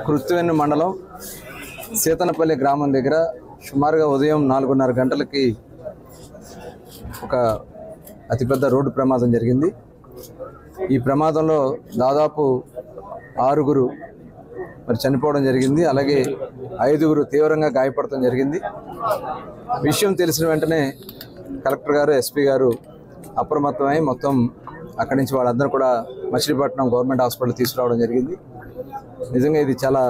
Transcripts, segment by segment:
కృత్తివెన్ను మండలం సీతనపల్లి గ్రామం దగ్గర సుమారుగా ఉదయం 4:30 గంటలకి ఒక అతిపెద్ద రోడ్డు ప్రమాదం జరిగింది. ఈ ప్రమాదంలో దాదాపు 6గురు చనిపోవడం జరిగింది. అలాగే 5గురు తీవ్రంగా గాయపడటం జరిగింది. విషయం తెలిసిన వెంటనే కలెక్టర్ గారు, ఎస్పీ గారు అప్రమత్తమై మొత్తం అక్కడి నుంచి వాళ్ళందరూ కూడా మచిలీపట్నం గవర్నమెంట్ హాస్పిటల్ తీసుకురావడం జరిగింది. నిజంగా ఇది చాలా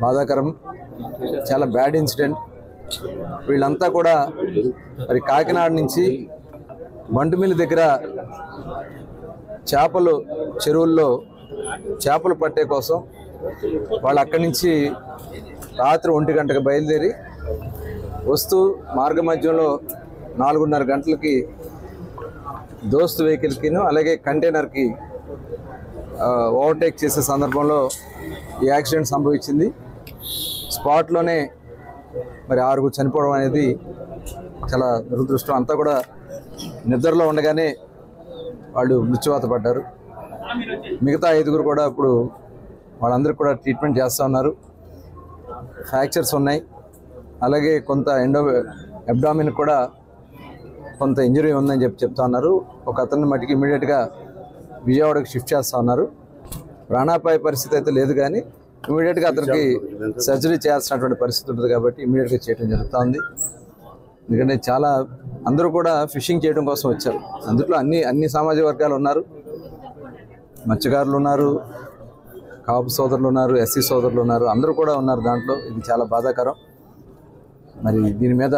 బాధాకరం, చాలా బ్యాడ్ ఇన్సిడెంట్. వీళ్ళంతా కూడా మరి కాకినాడ నుంచి బంటుమిల్లి దగ్గర చేపలు చెరువుల్లో చేపలు పట్టే కోసం వాళ్ళు అక్కడి నుంచి రాత్రి 1 గంటకు బయలుదేరి వస్తూ మార్గ మధ్యంలో 4:30 గంటలకి దోస్త్ వెహికల్కిను అలాగే కంటైనర్కి ఓవర్టేక్ చేసే సందర్భంలో ఈ యాక్సిడెంట్ సంభవించింది. స్పాట్లోనే మరి 6గురు చనిపోవడం అనేది చాలా దురదృష్టం. అంతా కూడా నిద్రలో ఉండగానే వాళ్ళు మృత్యువాత పడ్డారు. మిగతా 5గురు కూడా ఇప్పుడు వాళ్ళందరూ కూడా ట్రీట్మెంట్ చేస్తూ ఉన్నారు. ఫ్రాక్చర్స్ ఉన్నాయి. అలాగే కొంత అబ్డామిన్ కూడా కొంత ఇంజరీ ఉందని చెప్తా ఉన్నారు. ఒక అతన్ని మట్టికి ఇమీడియట్గా విజయవాడకి షిఫ్ట్ చేస్తూ ఉన్నారు. ప్రాణాపాయ పరిస్థితి అయితే లేదు, కానీ ఇమీడియట్గా అతనికి సర్జరీ చేయాల్సినటువంటి పరిస్థితి ఉంటుంది కాబట్టి ఇమీడియట్గా చేయడం జరుగుతూ ఉంది. ఎందుకంటే చాలా అందరూ కూడా ఫిషింగ్ చేయడం కోసం వచ్చారు. అందులో అన్ని సామాజిక వర్గాలు ఉన్నారు. మత్స్యకారులు ఉన్నారు, కాపు సోదరులు ఉన్నారు, ఎస్సీ సోదరులు ఉన్నారు, అందరూ కూడా ఉన్నారు దాంట్లో. ఇది చాలా బాధాకరం. మరి దీని మీద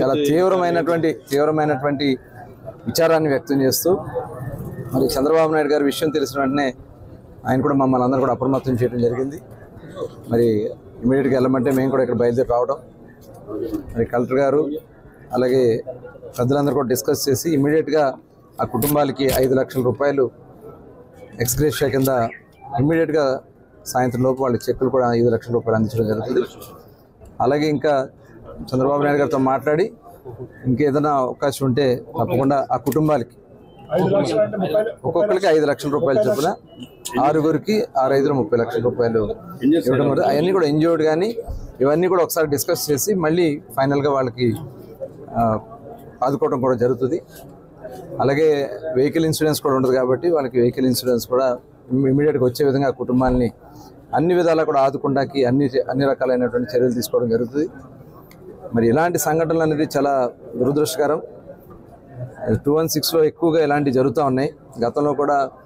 చాలా తీవ్రమైనటువంటి విచారాన్ని వ్యక్తం చేస్తూ మరి చంద్రబాబు నాయుడు గారి విషయం తెలిసిన వెంటనే ఆయన కూడా మమ్మల్ని అందరూ కూడా అప్రమత్తం చేయడం జరిగింది. మరి ఇమీడియట్గా వెళ్ళమంటే మేము కూడా ఇక్కడ బయలుదేరి రావడం, మరి కలెక్టర్ గారు అలాగే పెద్దలందరూ కూడా డిస్కస్ చేసి ఇమీడియట్గా ఆ కుటుంబాలకి 5 లక్షల రూపాయలు ఎక్స్గ్రేషియా కింద ఇమీడియట్గా సాయంత్రం లోపు వాళ్ళ చెక్కులు కూడా 5 లక్షల రూపాయలు అందించడం జరుగుతుంది. అలాగే ఇంకా చంద్రబాబు నాయుడు గారితో మాట్లాడి ఇంకేదైనా అవకాశం ఉంటే తప్పకుండా ఆ కుటుంబాలకి ఒక్కొక్కరికి 5 లక్షల రూపాయలు చొప్పున 6గురికి 6×5 30 లక్షల రూపాయలు ఇవ్వడం. అవన్నీ కూడా ఇంజూర్డ్ కానీ ఇవన్నీ కూడా ఒకసారి డిస్కస్ చేసి మళ్ళీ ఫైనల్గా వాళ్ళకి ఆదుకోవడం కూడా జరుగుతుంది. అలాగే వెహికల్ ఇన్సూరెన్స్ కూడా ఉంటుంది కాబట్టి వాళ్ళకి వెహికల్ ఇన్సూరెన్స్ కూడా ఇమీడియట్గా వచ్చే విధంగా కుటుంబాన్ని అన్ని విధాలా కూడా ఆదుకోవడానికి అన్ని రకాలైనటువంటి చర్యలు తీసుకోవడం జరుగుతుంది. మరి ఇలాంటి సంఘటనలు అనేది చాలా దురదృష్టకరం. 216లో ఎక్కువగా ఇలాంటివి జరుగుతూ ఉన్నాయి. గతంలో కూడా